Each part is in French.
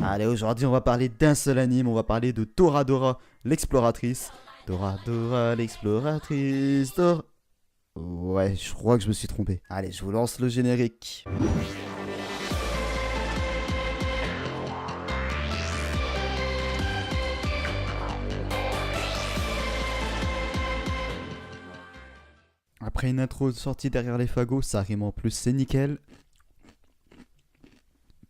Allez, aujourd'hui on va parler d'un seul anime, on va parler de Toradora l'exploratrice. Toradora l'exploratrice. Ouais, je crois que je me suis trompé. Allez, je vous lance le générique. Après une intro sortie derrière les fagots, ça rime en plus, c'est nickel.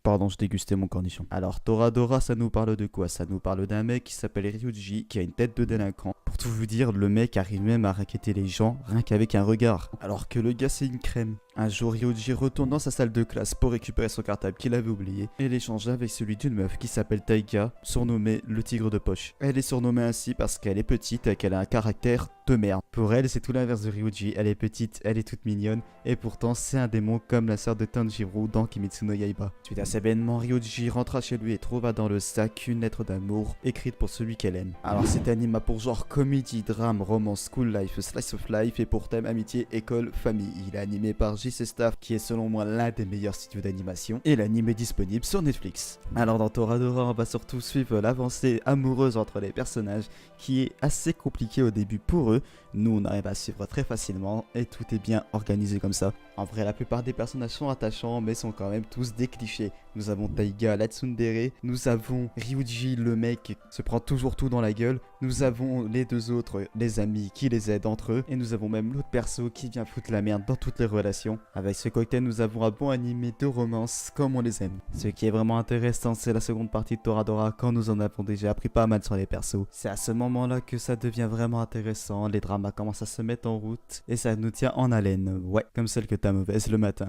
Pardon, je dégustais mon cornichon. Alors, Toradora, ça nous parle de quoi? Ça nous parle d'un mec qui s'appelle Ryuji, qui a une tête de délinquant. Pour tout vous dire, le mec arrive même à raqueter les gens, rien qu'avec un regard. Alors que le gars, c'est une crème. Un jour, Ryuji retourne dans sa salle de classe pour récupérer son cartable qu'il avait oublié et l'échanger avec celui d'une meuf qui s'appelle Taiga, surnommée le tigre de poche. Elle est surnommée ainsi parce qu'elle est petite et qu'elle a un caractère de merde. Pour elle, c'est tout l'inverse de Ryuji. Elle est petite, elle est toute mignonne et pourtant, c'est un démon comme la sœur de Tanjiro dans Kimetsu no Yaiba. Suite à cet événement, Ryuji rentra chez lui et trouva dans le sac une lettre d'amour écrite pour celui qu'elle aime. Alors, cet anime a pour genre comédie, drame, romance, school life, slice of life et pour thème amitié, école, famille. Il est animé par JC Staff, qui est selon moi l'un des meilleurs studios d'animation, et l'anime est disponible sur Netflix. Alors dans Toradora, on va surtout suivre l'avancée amoureuse entre les personnages, qui est assez compliqué au début pour eux. Nous, on arrive à suivre très facilement, et tout est bien organisé comme ça. En vrai, la plupart des personnages sont attachants, mais sont quand même tous des clichés. Nous avons Taiga, la tsundere, nous avons Ryuji, le mec qui se prend toujours tout dans la gueule, nous avons les deux autres, les amis qui les aident entre eux, et nous avons même l'autre perso qui vient foutre la merde dans toutes les relations. Avec ce cocktail, nous avons un bon animé de romance comme on les aime. Ce qui est vraiment intéressant, c'est la seconde partie de Toradora, quand nous en avons déjà appris pas mal sur les persos. C'est à ce moment-là que ça devient vraiment intéressant, les dramas commencent à se mettre en route, et ça nous tient en haleine, ouais, comme celle que t'as mauvaise le matin.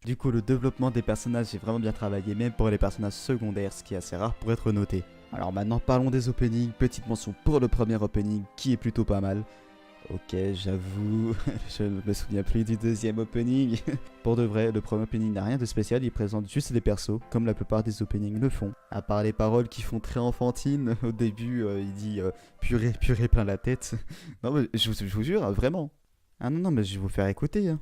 Du coup, le développement des personnages est vraiment bien travaillé, même pour les personnages secondaires, ce qui est assez rare pour être noté. Alors maintenant, parlons des openings. Petite mention pour le premier opening, qui est plutôt pas mal. Ok, j'avoue, je ne me souviens plus du deuxième opening. Pour de vrai, le premier opening n'a rien de spécial, il présente juste les persos, comme la plupart des openings le font. À part les paroles qui font très enfantines, au début, il dit purée, purée plein la tête. Non, mais je vous jure, vraiment. Ah non, non, mais je vais vous faire écouter. Hein.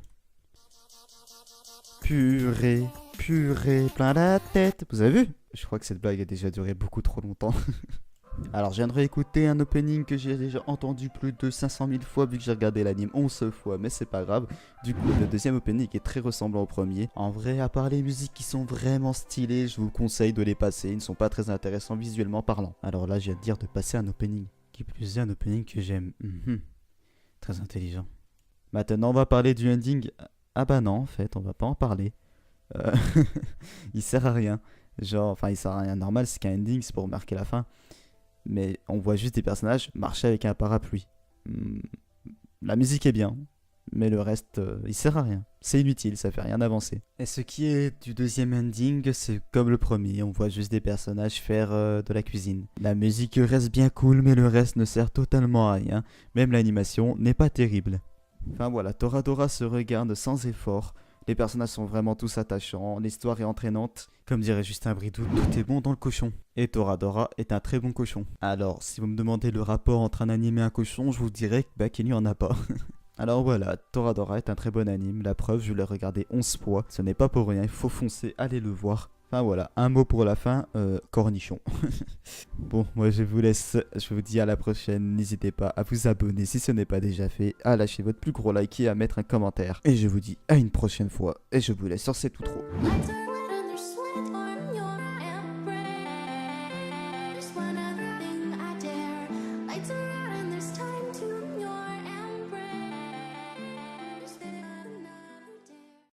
Purée, purée plein la tête. Vous avez vu? Je crois que cette blague a déjà duré beaucoup trop longtemps. Alors, je viens de réécouter un opening que j'ai déjà entendu plus de 500 000 fois vu que j'ai regardé l'anime 11 fois, mais c'est pas grave. Du coup, le deuxième opening est très ressemblant au premier. En vrai, à part les musiques qui sont vraiment stylées, je vous conseille de les passer. Ils ne sont pas très intéressants visuellement parlant. Alors là, je viens de dire de passer un opening. Qui plus est, un opening que j'aime. Très intelligent. Maintenant, on va parler du ending. Ah bah non, en fait, on va pas en parler. Euh, il sert à rien. Genre, enfin, il sert à rien. Normal, c'est qu'un ending, c'est pour marquer la fin. Mais on voit juste des personnages marcher avec un parapluie. La musique est bien, mais le reste, il sert à rien. C'est inutile, ça fait rien avancer. Et ce qui est du deuxième ending, c'est comme le premier, on voit juste des personnages faire de la cuisine. La musique reste bien cool, mais le reste ne sert totalement à rien. Même l'animation n'est pas terrible. Enfin voilà, Toradora se regarde sans effort. Les personnages sont vraiment tous attachants, l'histoire est entraînante. Comme dirait Justin Bridou, tout est bon dans le cochon. Et Toradora est un très bon cochon. Alors, si vous me demandez le rapport entre un anime et un cochon, je vous dirais qu'il n'y en a pas. Alors voilà, Toradora est un très bon anime. La preuve, je l'ai regardé 11 fois. Ce n'est pas pour rien, il faut foncer, allez le voir. Enfin voilà, un mot pour la fin, cornichon. Bon, moi je vous laisse, je vous dis à la prochaine, n'hésitez pas à vous abonner si ce n'est pas déjà fait, à lâcher votre plus gros like et à mettre un commentaire. Et je vous dis à une prochaine fois, et je vous laisse sur cette outro.